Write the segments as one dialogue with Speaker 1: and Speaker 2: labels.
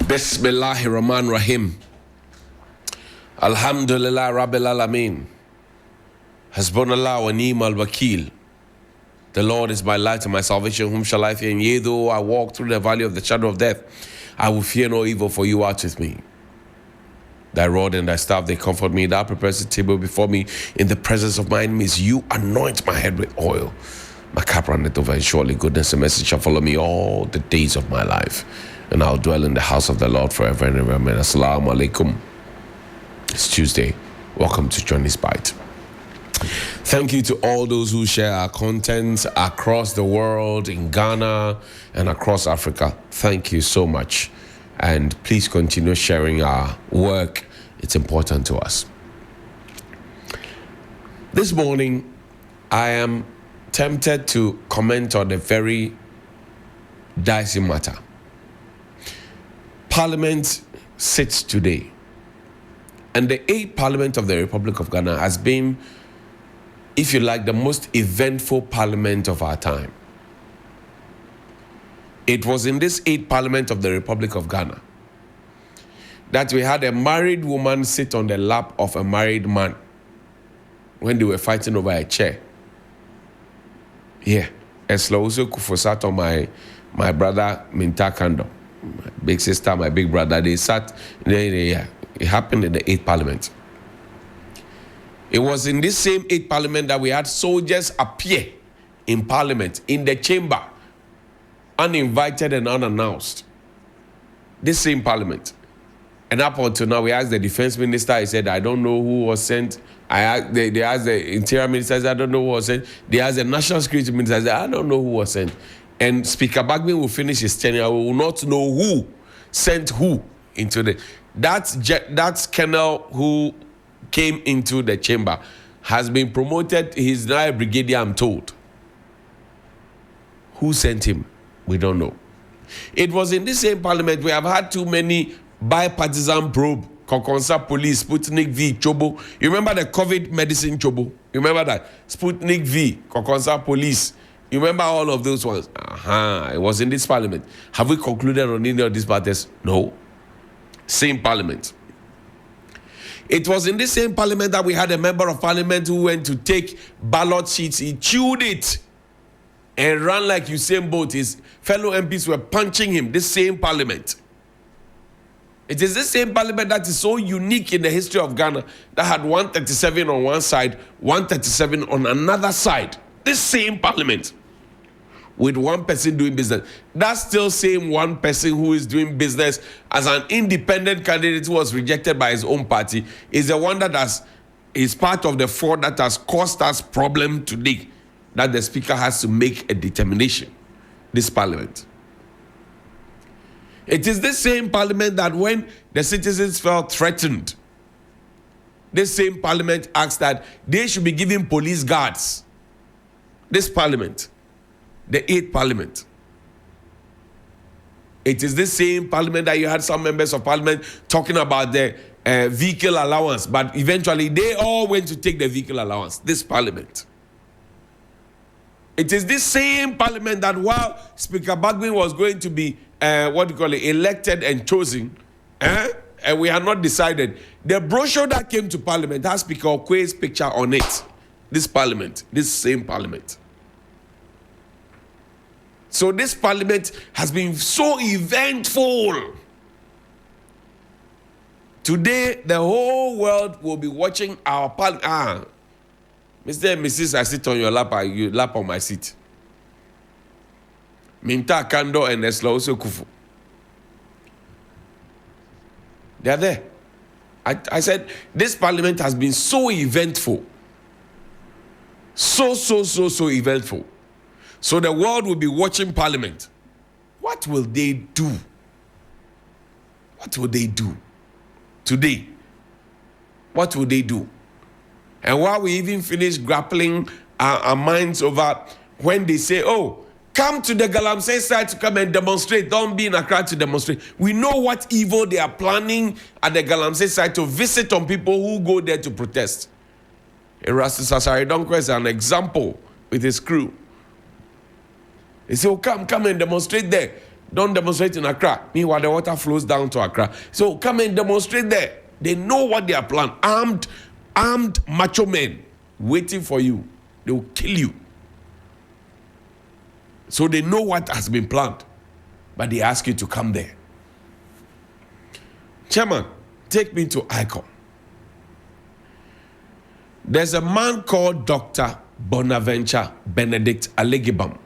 Speaker 1: Bismillahirrahmanirrahim. Alhamdulillah Rabbil Alameen. Hasbunallah wa ni'mal wakil. The Lord is my light and my salvation. Whom shall I fear? And yea, though I walk through the valley of the shadow of death, I will fear no evil, for you art with me. Thy rod and thy staff, they comfort me. Thou preparest a table before me in the presence of my enemies. You anoint my head with oil. My cup runneth over, and surely goodness and mercy shall follow me all the days of my life. And I'll dwell in the house of the Lord forever and ever. Amen. Assalamu alaikum. It's Tuesday. Welcome to Johnny's Bite. Thank you to all those who share our content across the world, in Ghana and across Africa. Thank you so much. And please continue sharing our work. It's important to us. This morning, I am tempted to comment on a very dicey matter. Parliament sits today, and the 8th Parliament of the Republic of Ghana has been, if you like, the most eventful parliament of our time. It was in this 8th Parliament of the Republic of Ghana that we had a married woman sit on the lap of a married man when they were fighting over a chair. Yeah, Eslauso Kufo sat on my brother Minta Kando, my big sister, my big brother. They sat, it happened in the 8th Parliament. It was in this same 8th Parliament that we had soldiers appear in Parliament, in the chamber, uninvited and unannounced. This same Parliament. And up until now, we asked the defense minister, he said, I don't know who was sent. They asked the interior minister, I don't know who was sent. They asked the national security minister, I said, I don't know who was sent. And Speaker Bagby will finish his tenure. We will not know who sent who into the... That's colonel who came into the chamber has been promoted. He's now a brigadier, I'm told. Who sent him? We don't know. It was in this same parliament we have had too many bipartisan probe, Kokonsa police, Sputnik V, Chobo. You remember the COVID medicine Chobo? You remember that? Sputnik V, Kokonsa police. You remember all of those ones? It was in this parliament. Have we concluded on any of these matters? No. Same parliament. It was in this same parliament that we had a member of parliament who went to take ballot sheets. He chewed it and ran like Usain Bolt. His fellow MPs were punching him. This same parliament. It is this same parliament that is so unique in the history of Ghana that had 137 on one side, 137 on another side. This same parliament with one person doing business. That still same one person who is doing business as an independent candidate who was rejected by his own party is the one that is part of the four that has caused us problem today, that the speaker has to make a determination. This parliament. It is this same parliament that when the citizens felt threatened, this same parliament asked that they should be given police guards. This parliament, the 8th Parliament. It is this same parliament that you had some members of parliament talking about the vehicle allowance, but eventually they all went to take the vehicle allowance. This parliament. It is this same parliament that while Speaker Bagby was going to be elected and chosen, and we had not decided, the brochure that came to parliament has Speaker Okwe's picture on it. This parliament, this same parliament. So this parliament has been so eventful. Today, the whole world will be watching our parliament. Mr. and Mrs., I sit on your lap, you lap on my seat. Minta Kando and Eslauso Kufu. They are there. I said, this parliament has been so eventful. So eventful. So the world will be watching parliament. What will they do? What will they do today? What will they do? And while we even finish grappling our minds over when they say, oh, come to the Galamsey side to come and demonstrate. Don't be in Accra to demonstrate. We know what evil they are planning at the Galamsey side to visit on people who go there to protest. Erastus Asari Donko is an example with his crew. They say, oh, come and demonstrate there. Don't demonstrate in Accra. Meanwhile, the water flows down to Accra. So come and demonstrate there. They know what they are planning. Armed macho men waiting for you. They will kill you. So they know what has been planned. But they ask you to come there. Chairman, take me to ICOM. There's a man called Dr. Bonaventure Benedict Aligibam.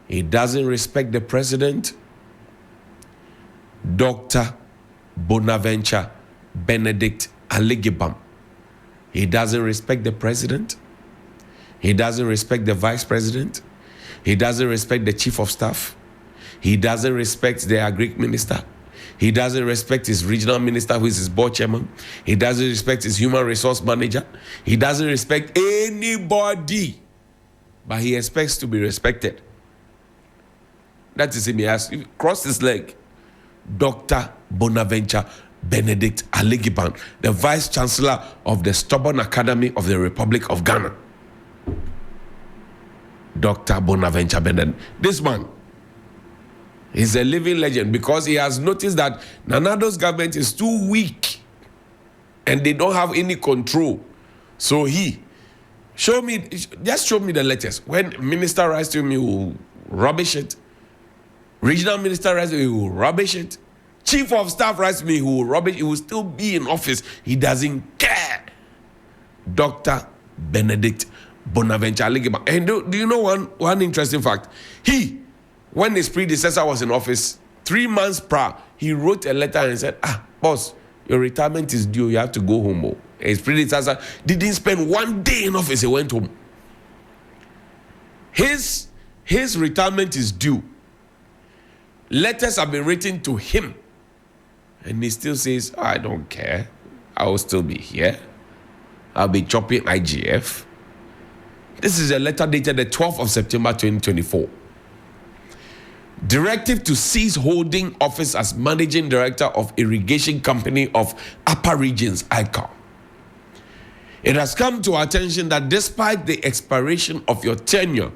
Speaker 1: He doesn't respect the president. Dr. Bonaventure Benedict Aligibam. He doesn't respect the president. He doesn't respect the vice president. He doesn't respect the chief of staff. He doesn't respect the agric minister. He doesn't respect his regional minister, who is his board chairman. He doesn't respect his human resource manager. He doesn't respect anybody. But he expects to be respected. That is him. He has crossed his leg. Dr. Bonaventure Benedict Aligibam, the Vice Chancellor of the Stubborn Academy of the Republic of Ghana. Dr. Bonaventure Benedict. This man is a living legend because he has noticed that Nanado's government is too weak and they don't have any control. So just show me the letters. When minister writes to him, he will rubbish it. Regional minister writes to me, he will rubbish it. Chief of staff writes to me, he will rubbish. He will still be in office. He doesn't care. Dr. Benedict Bonaventure Aligibam. And do you know one interesting fact? When his predecessor was in office, 3 months prior, he wrote a letter and said, boss, your retirement is due. You have to go home. His predecessor didn't spend 1 day in office. He went home. His retirement is due. Letters have been written to him. And he still says, I don't care. I will still be here. I'll be chopping IGF. This is a letter dated the 12th of September 2024. Directive to cease holding office as Managing Director of Irrigation Company of Upper Regions, ICOM. It has come to our attention that despite the expiration of your tenure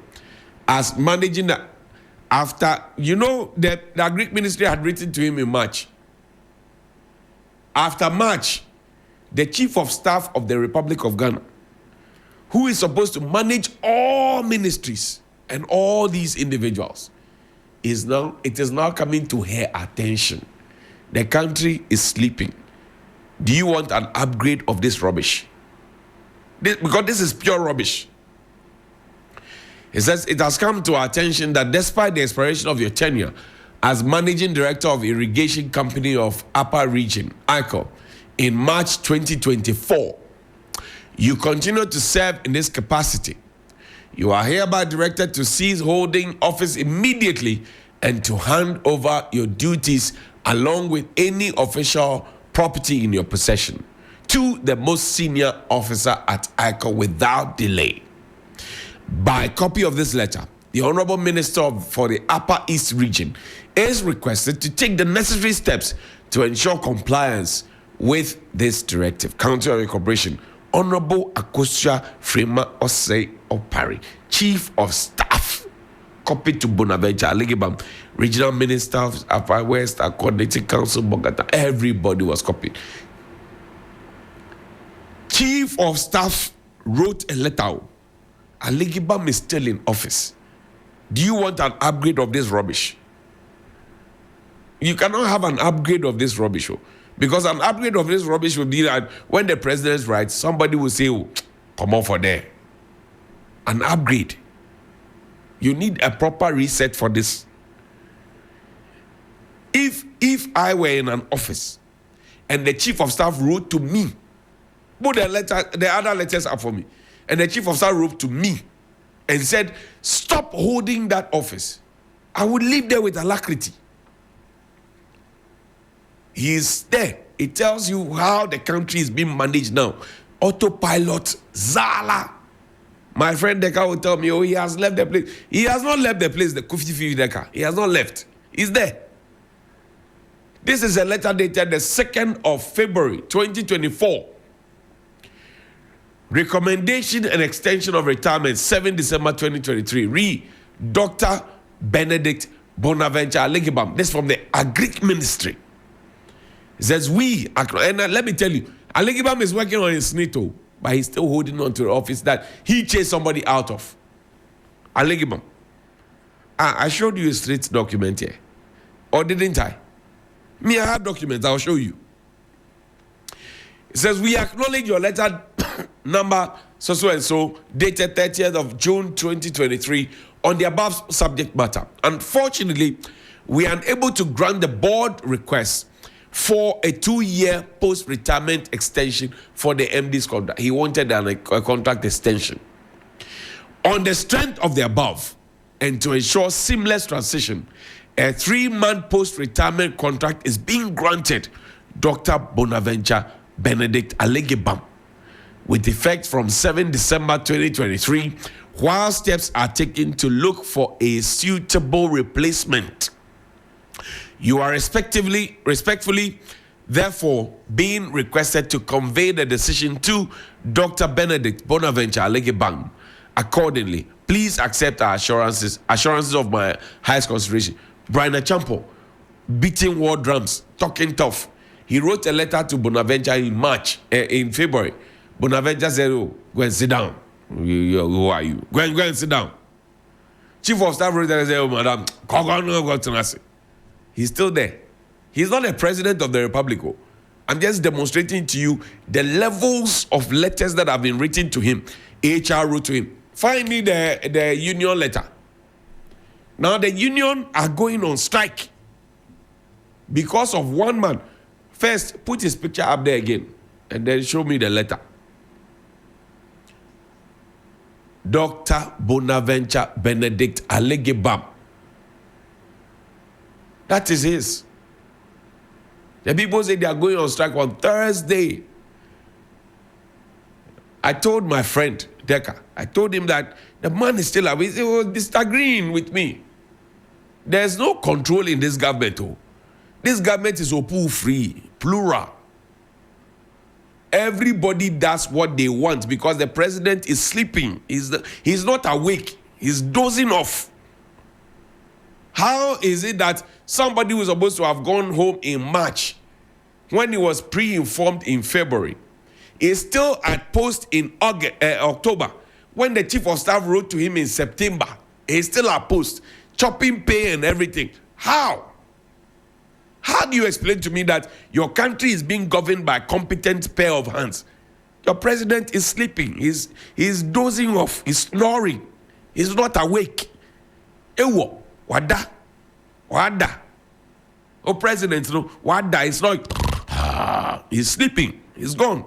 Speaker 1: as managing, the Agric Ministry had written to him in March. After March, the Chief of Staff of the Republic of Ghana, who is supposed to manage all ministries and all these individuals, it is now coming to her attention. The country is sleeping. Do you want an upgrade of this rubbish? Because this is pure rubbish. It says it has come to our attention that despite the expiration of your tenure as Managing Director of Irrigation Company of Upper Region, ICO, in March 2024, you continue to serve in this capacity. You are hereby directed to cease holding office immediately and to hand over your duties along with any official property in your possession to the most senior officer at ICO without delay. By copy of this letter, the Honorable Minister for the Upper East Region is requested to take the necessary steps to ensure compliance with this directive. County of Corporation, Honorable Akosua Frema Osei Opari, Chief of Staff, copied to Bonaventure Aligibam, Regional Minister of Upper West, Coordinating Council, Bogota. Everybody was copied. Chief of Staff wrote a letter. Aligibam is still in office. Do you want an upgrade of this rubbish? You cannot have an upgrade of this rubbish. Because an upgrade of this rubbish will be that when the president writes, somebody will say, come on for there. An upgrade. You need a proper reset for this. If I were in an office and the chief of staff wrote to me, put the other letters up for me, and the chief of staff wrote to me and said, stop holding that office, I would leave there with alacrity. He is there. It tells you how the country is being managed now. Autopilot, Zala. My friend Deka will tell me, he has left the place. He has not left the place, the Kufi Deka. He has not left. He's there. This is a letter dated the 2nd of February, 2024. Recommendation and extension of retirement, 7 December 2023. Dr. Benedict Bonaventure Alegibam. This is from the Agric Ministry. It says, and let me tell you, Alegibam is working on his SNITO, but he's still holding on to the office that he chased somebody out of. Alegibam. I showed you a straight document here. Or didn't I? Me, I have documents. I'll show you. It says, we acknowledge your letter number so dated 30th of June 2023 on the above subject matter. Unfortunately, we are unable to grant the board request for a 2-year post-retirement extension for the MD's contract. He wanted a contract extension. On the strength of the above, and to ensure seamless transition, a 3-month post-retirement contract is being granted Dr. Bonaventure Benedict Alegibam with effect from 7 December 2023, while steps are taken to look for a suitable replacement. You are respectfully, therefore, being requested to convey the decision to Dr. Benedict Bonaventure Alegibam. Accordingly, please accept our assurances of my highest consideration. Brian Champo, beating war drums, talking tough. He wrote a letter to Bonaventure in February. Bonaventure said, "Oh, go and sit down. Who are you? Go and sit down." Chief of Staff wrote and said, "Oh, madam, he's still there. He's not the president of the Republic. I'm just demonstrating to you the levels of letters that have been written to him. HR wrote to him. Find me the union letter. Now the union are going on strike because of one man. First, put his picture up there again, and then show me the letter. Dr. Bonaventure Benedict Alegibam. That is his. The people say they are going on strike on Thursday. I told my friend, Deka, I told him that the man is still away. He was disagreeing with me. There's no control in this government. This government is free, plural. Everybody does what they want because the president is sleeping. He's not awake. He's dozing off. How is it that somebody who was supposed to have gone home in March, when he was pre-informed in February, is still at post in October, when the chief of staff wrote to him in September, he's still at post, chopping pay and everything? How? How do you explain to me that your country is being governed by a competent pair of hands? Your president is sleeping. He's dozing off. He's snoring. He's not awake. Ewo, wada. Oh, president, no, wada. It's not. He's sleeping. He's gone.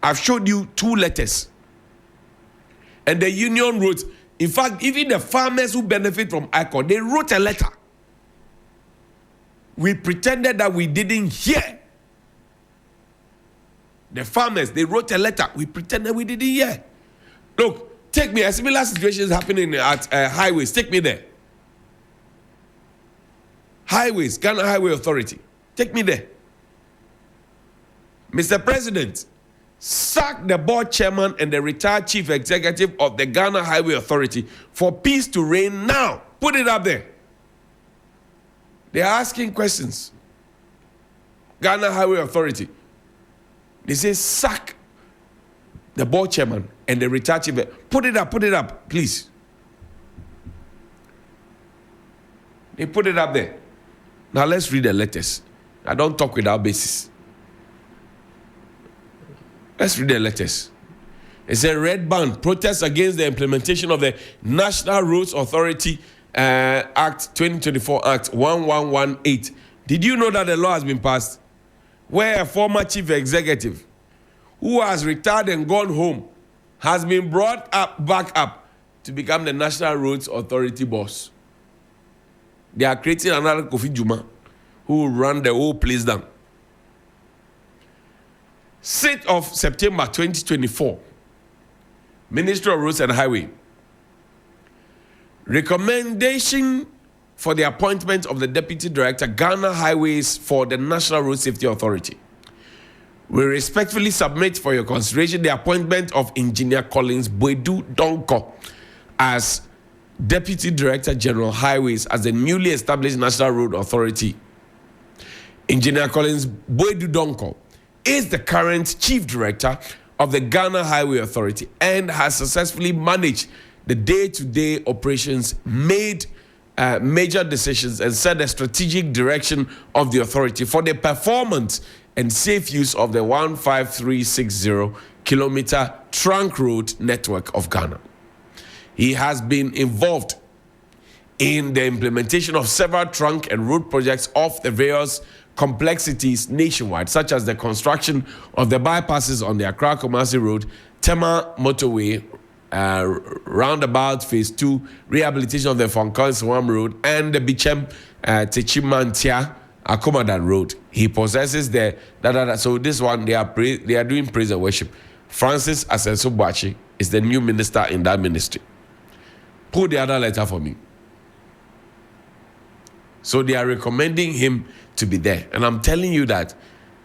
Speaker 1: I've showed you 2 letters. And the union wrote, in fact, even the farmers who benefit from ICON, they wrote a letter. We pretended that we didn't hear. The farmers, they wrote a letter. We pretended we didn't hear. Look, take me. A similar situation is happening at highways. Take me there. Highways, Ghana Highway Authority. Take me there. Mr. President, sack the board chairman and the retired chief executive of the Ghana Highway Authority for peace to reign now. Put it up there. They are asking questions. Ghana Highway Authority. They say sack the board chairman and the retired chief. Put it up, please. They put it up there. Now let's read the letters. I don't talk without basis. Let's read the letters. It's a red band, protest against the implementation of the National Roads Authority Act 2024 Act 1118. Did you know that the law has been passed where a former chief executive who has retired and gone home has been brought back up to become the National Roads Authority boss? They are creating another Kofi Juma who will run the whole place down. 6th of September 2024, Ministry of Roads and Highway. Recommendation for the appointment of the Deputy Director, Ghana Highways for the National Road Safety Authority. We respectfully submit for your consideration the appointment of Engineer Collins Boedu Donko as Deputy Director General Highways as the newly established National Road Authority. Engineer Collins Boedu Donko is the current Chief Director of the Ghana Highway Authority and has successfully managed the day-to-day operations, made major decisions, and set the strategic direction of the authority for the performance and safe use of the 15360-kilometer trunk road network of Ghana. He has been involved in the implementation of several trunk and road projects of the various complexities nationwide, such as the construction of the bypasses on the Accra-Kumasi Road, Tema Motorway, roundabout phase 2, rehabilitation of the Fonkan-Swam Road, and the Bichem Techimantia Akomadan Road. He possesses the so this one they are doing praise and worship. Francis Asenso-Boakye is the new minister in that ministry. Pull the other letter for me. So they are recommending him to be there. And I'm telling you that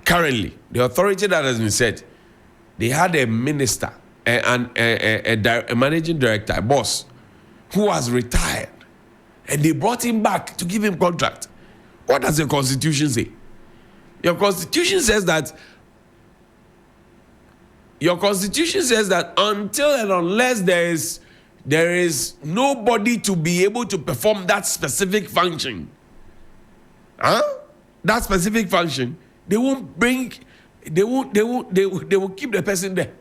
Speaker 1: currently, the authority that has been said, they had a minister, a managing director, a boss, who was retired. And they brought him back to give him contract. What does the Constitution say? Your Constitution says that until and unless there is nobody to be able to perform that specific function, that specific function, they will keep the person there.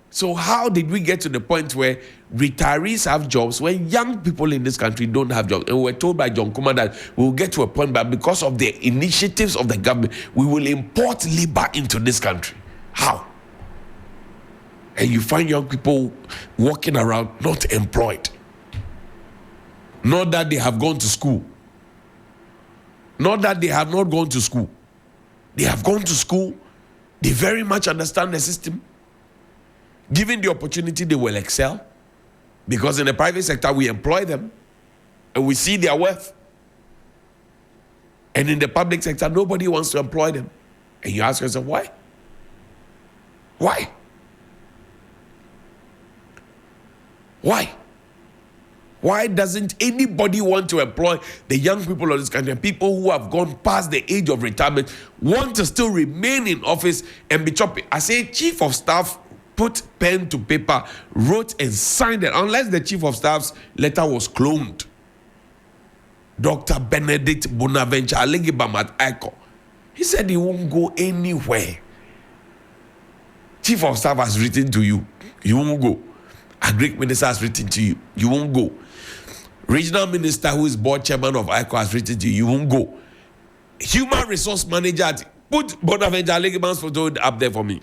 Speaker 1: So how did we get to the point where retirees have jobs when young people in this country don't have jobs? And we're told by John Kuma that we will get to a point, but because of the initiatives of the government, we will import labor into this country. How? And you find young people walking around not employed. Not that they have gone to school. Not that they have not gone to school. They have gone to school. They very much understand the system. Given the opportunity, they will excel. Because in the private sector, we employ them and we see their worth. And in the public sector, nobody wants to employ them. And you ask yourself, why? Why? Why? Why doesn't anybody want to employ the young people of this country, people who have gone past the age of retirement, want to still remain in office and be choppy? I say chief of staff put pen to paper, wrote and signed it, unless the chief of staff's letter was cloned. Dr. Benedict Bonaventure Alegibamat Eko, he said he won't go anywhere. Chief of staff has written to you, you won't go. Agric minister has written to you, you won't go. Regional minister who is board chairman of ICO has written to you, you won't go. Human resource manager, put Bonaventure Alegibamat's photo up there for me.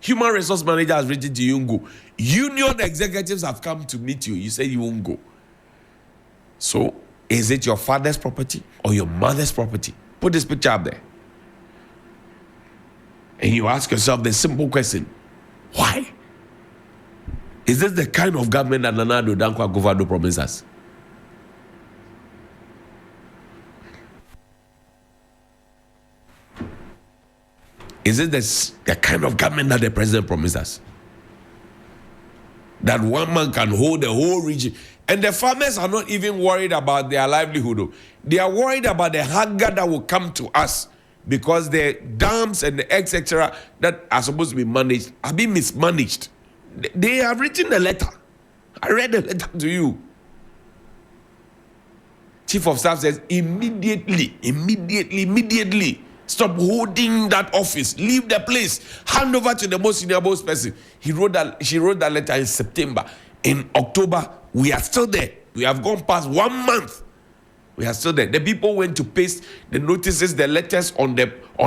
Speaker 1: Human resource manager has written to you, you won't go. Union executives have come to meet you, you say you won't go. So, is it your father's property or your mother's property? Put this picture up there. And you ask yourself the simple question, why? Is this the kind of government that Nana Addo Dankwa Akufo-Addo promised us? Is it the kind of government that the president promised us? That one man can hold the whole region. And the farmers are not even worried about their livelihood. They are worried about the hunger that will come to us because the dams and the etc. that are supposed to be managed are being mismanaged. They have written a letter. I read the letter to you. Chief of Staff says, immediately, stop holding that office. Leave the place. Hand over to the most senior most person. She wrote that letter in September. In October, we are still there. We have gone past 1 month. We are still there. The people went to paste the notices, the letters on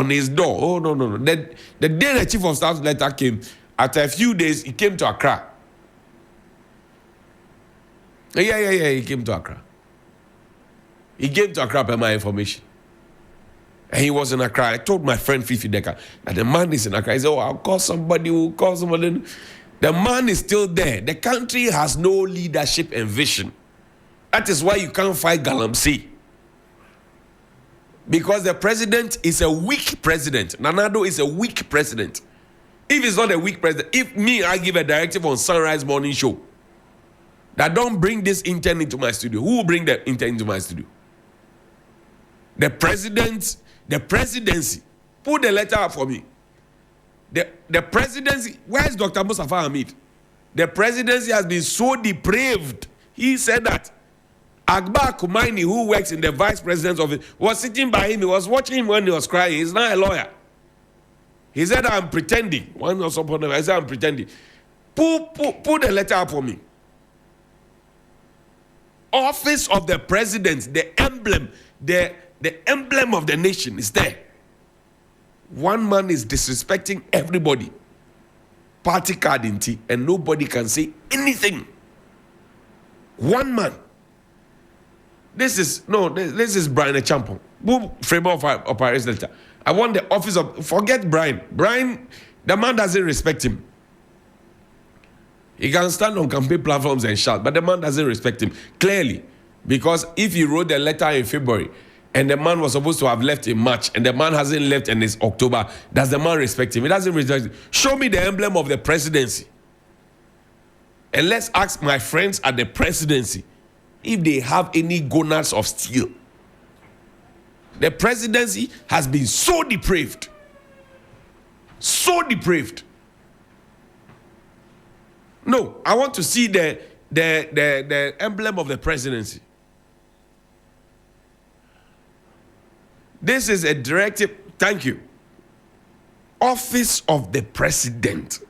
Speaker 1: his door. Oh, no. The day the Chief of Staff's letter came, after a few days, he came to Accra. Yeah, he came to Accra. He came to Accra per my information. And he was in Accra. I told my friend Fifi Deka that the man is in Accra. He said, I'll call somebody, we'll call somebody. The man is still there. The country has no leadership and vision. That is why you can't fight Galamsey. Because the president is a weak president. Nana Addo is a weak president. If it's not a weak president, if I give a directive on Sunrise Morning Show that don't bring this intern into my studio, who will bring the intern into my studio? The presidency. Put the letter up for me. The presidency, where's Dr. Mustafa Hamid? The presidency has been so depraved. He said that Akbar Kumaini, who works in the vice president's office, was sitting by him. He was watching him when he was crying. He's not a lawyer. He said, I'm pretending. One was upon him. I said, I'm pretending. Put the letter up for me. Office of the president, the emblem, the emblem of the nation is there. One man is disrespecting everybody. Party card in tea, and nobody can say anything. One man. This is Brian Echampong. Who frame of Paris letter. I want the office of, forget Brian. Brian, the man doesn't respect him. He can stand on campaign platforms and shout, but the man doesn't respect him. Clearly. Because if he wrote the letter in February, and the man was supposed to have left in March, and the man hasn't left and it's October, does the man respect him? He doesn't respect him. Show me the emblem of the presidency. And let's ask my friends at the presidency if they have any gonads of steel. The presidency has been so depraved. So depraved. No, I want to see the emblem of the presidency. This is a directive. Thank you. Office of the president.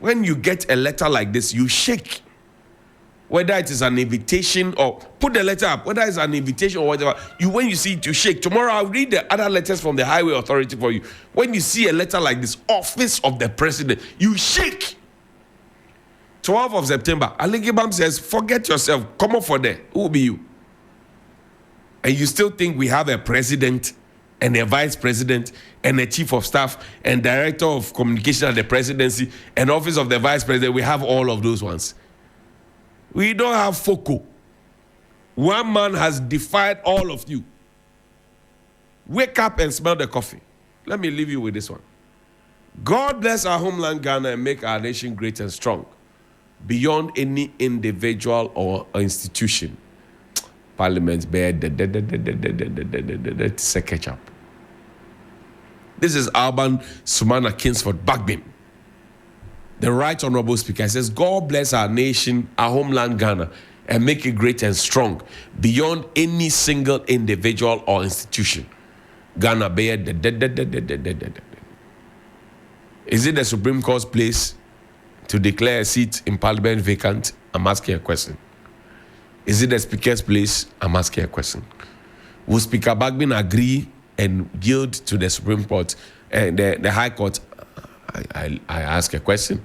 Speaker 1: When you get a letter like this, you shake. Whether it is an invitation or put the letter up, whether it's an invitation or whatever, when you see it, you shake. Tomorrow I'll read the other letters from the Highway Authority for you. When you see a letter like this, Office of the President, you shake. 12th of September, Ali Gibam says, forget yourself, come up for there. Who will be you? And you still think we have a president and a vice president and a chief of staff and director of communication at the presidency and office of the vice president. We have all of those ones. We don't have FOCO. One man has defied all of you. Wake up and smell the coffee. Let me leave you with this one. God bless our homeland Ghana and make our nation great and strong beyond any individual or institution. Parliament bear the catch up. This is Alban Sumana Kingsford Bagbin, the Right Honorable Speaker. He says, God bless our nation, our homeland Ghana, and make it great and strong beyond any single individual or institution. Ghana bear the. Is it the Supreme Court's place to declare a seat in Parliament vacant? I'm asking a question. Is it the Speaker's place? I'm asking a question. Will Speaker Bagbin agree and yield to the Supreme Court and the High Court? I ask a question.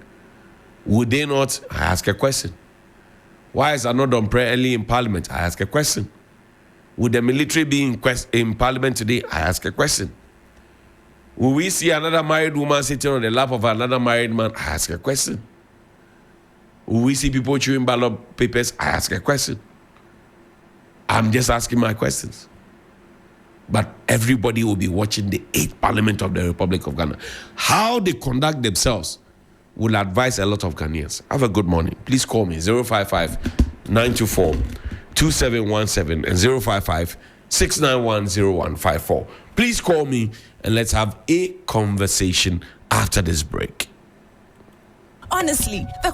Speaker 1: Would they not? I ask a question. Why is Anodon Prayer early in Parliament? I ask a question. Would the military be in Parliament today? I ask a question. Will we see another married woman sitting on the lap of another married man? I ask a question. Will we see people chewing ballot papers? I ask a question. I'm just asking my questions. But everybody will be watching the 8th Parliament of the Republic of Ghana. How they conduct themselves will advise a lot of Ghanaians. Have a good morning. Please call me 055-924-2717 and 055-691-0154. Please call me and let's have a conversation after this break.
Speaker 2: Honestly, the